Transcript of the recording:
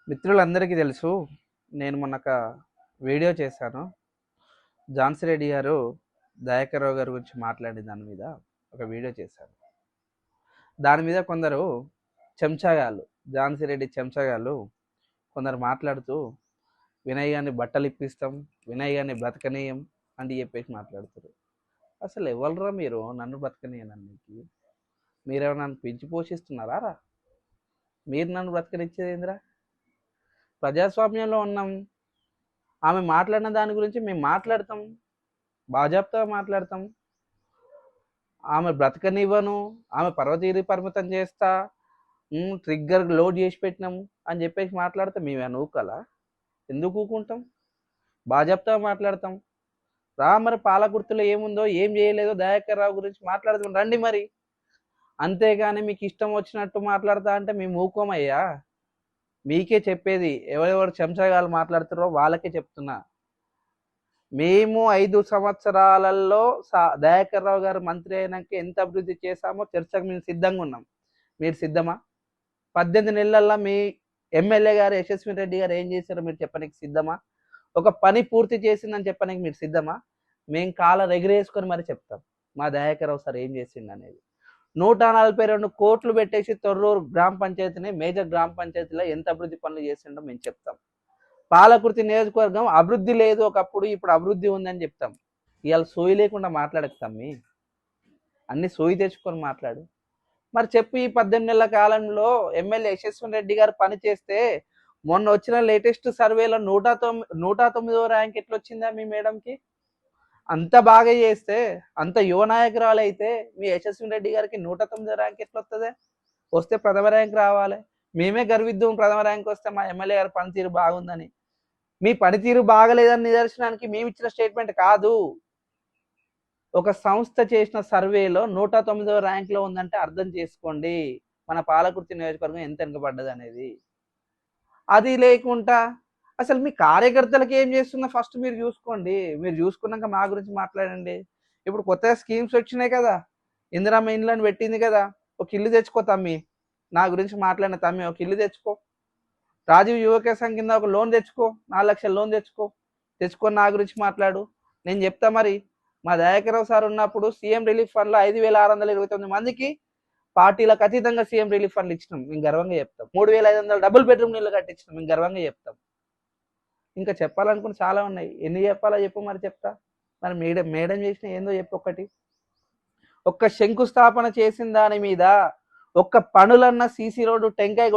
మిత్రులందరికీ తెలుసు. నేను మొన్న ఒక వీడియో చేశాను. ఝాన్సీ రెడ్డి గారు, దయాకర్ రావు గారి గురించి మాట్లాడిన దాని మీద ఒక వీడియో చేశాను. దాని మీద కొందరు చెంచాగాళ్ళు, ఝాన్సీ రెడ్డి చెంచాగాళ్ళు కొందరు మాట్లాడుతూ వినయ్ గారిని బట్టలు ఇప్పిస్తాం, వినయ్ గారిని బ్రతకనీయం అని చెప్పేసి మాట్లాడుతారు. అసలు ఎవరురా మీరు నన్ను బ్రతకనీయడానికి? మీరేమో నన్ను పెంచి పోషిస్తున్నారా రా? మీరు నన్ను బ్రతకనిచ్చేది ఏందిరా? ప్రజాస్వామ్యంలో ఉన్నాం. ఆమె మాట్లాడిన దాని గురించి మేము మాట్లాడతాం, బాజాప్తాగా మాట్లాడతాం. ఆమె బ్రతకనివ్వను, ఆమె పర్వతీరి పరిమితం చేస్తా, ట్రిగ్గర్ లోడ్ చేసి పెట్టినాము అని చెప్పేసి మాట్లాడితే మేమేమైనా ఊకలా? ఎందుకు ఊకుంటాం? బాజాప్తాగా మాట్లాడతాం. మరి పాలకుర్తిలో ఏముందో ఏం చేయలేదో దయాకర్ రావు గురించి మాట్లాడదాం రండి మరి. అంతేగాని మీకు ఇష్టం వచ్చినట్టు మాట్లాడతా అంటే మేము ఊకోమయ్యా. మీకే చెప్పేది, ఎవరెవరు చెంచగాళ్ళు మాట్లాడుతారో వాళ్ళకే చెప్తున్నా. మేము 5 సంవత్సరాలలో దయాకర్ రావు గారు మంత్రి అయినాక ఎంత అభివృద్ధి చేశామో చర్చకు మేము సిద్ధంగా ఉన్నాం. మీరు సిద్ధమా? 18 నెలల్లో మీ ఎమ్మెల్యే గారు యశస్వి రెడ్డి గారు ఏం చేశారో మీరు చెప్పడానికి సిద్ధమా? ఒక పని పూర్తి చేసిందని చెప్పడానికి మీరు సిద్ధమా? మేము కాళ్ళ ఎగిరేసుకొని మరి చెప్తాం మా దయాకర్ రావు సార్ ఏం చేసిండు అనేది. 142 కోట్లు పెట్టేసి తొర్రూరు గ్రామ పంచాయతీని మేజర్ గ్రామ పంచాయతీలో ఎంత అభివృద్ధి పనులు చేసిండో మేము చెప్తాం. పాలకుర్తి నియోజకవర్గం అభివృద్ధి లేదు ఒకప్పుడు, ఇప్పుడు అభివృద్ధి ఉందని చెప్తాం. ఇవాళ సోయి లేకుండా మాట్లాడతాం. అన్ని సోయి తెచ్చుకొని మాట్లాడు. మరి చెప్పు, ఈ 18 నెలల కాలంలో ఎమ్మెల్యే యశస్వి రెడ్డి గారు పని చేస్తే మొన్న వచ్చిన లేటెస్ట్ సర్వేలో 109వ ర్యాంక్ ఎట్లా వచ్చిందా మీ మేడంకి? అంత బాగా చేస్తే, అంత యువ నాయకురాలు అయితే మీ యశస్వి రెడ్డి గారికి 109వ ర్యాంక్ ఎట్లా వస్తుంది? వస్తే ప్రథమ ర్యాంక్ రావాలి. మేమే గర్విద్దాం ప్రథమ ర్యాంక్ వస్తే మా ఎమ్మెల్యే గారి పనితీరు బాగుందని. మీ పనితీరు బాగలేదని నిదర్శనానికి మేము ఇచ్చిన స్టేట్మెంట్ కాదు. ఒక సంస్థ చేసిన సర్వేలో 109వ ర్యాంక్లో ఉందంటే అర్థం చేసుకోండి మన పాలకుర్తి నియోజకవర్గం ఎంత వెనుకబడ్డది అనేది. అది లేకుండా అసలు మీ కార్యకర్తలకు ఏం చేస్తుందో ఫస్ట్ మీరు చూసుకోండి. మీరు చూసుకున్నాక మా గురించి మాట్లాడండి. ఇప్పుడు కొత్తగా స్కీమ్స్ వచ్చినాయి కదా, ఇందిరమ్మ ఇండ్లను పెట్టింది కదా, ఒక ఇల్లు తెచ్చుకో తమ్మి. నా గురించి మాట్లాడిన తమ్మి, ఒక ఇల్లు తెచ్చుకో. రాజీవ్ యువక సంఘ కింద ఒక లోన్ తెచ్చుకో, 4 లక్షల లోన్ తెచ్చుకొని నా గురించి మాట్లాడు. నేను చెప్తా మరి. మా దయాకర్ రావు సార్ ఉన్నప్పుడు సీఎం రిలీఫ్ ఫండ్లో 5,629 మందికి పార్టీలకు అతీతంగా సీఎం రిలీఫ్ ఫండ్లు ఇచ్చినాం, మేము గర్వంగా చెప్తాం. 3,500 డబుల్ బెడ్రూమ్ నీళ్ళు కట్టించినాం, మేము గర్వంగా చెప్తాం. ఇంకా చెప్పాలనుకుని చాలా ఉన్నాయి. ఎన్ని చెప్పాలో చెప్పు మరి చెప్తా. మరి మేడం చేసిన ఏందో చెప్పు ఒకటి. ఒక్క శంకుస్థాపన చేసిన దాని మీద ఒక్క పనులన్న సీసీ రోడ్డు టెంకాయ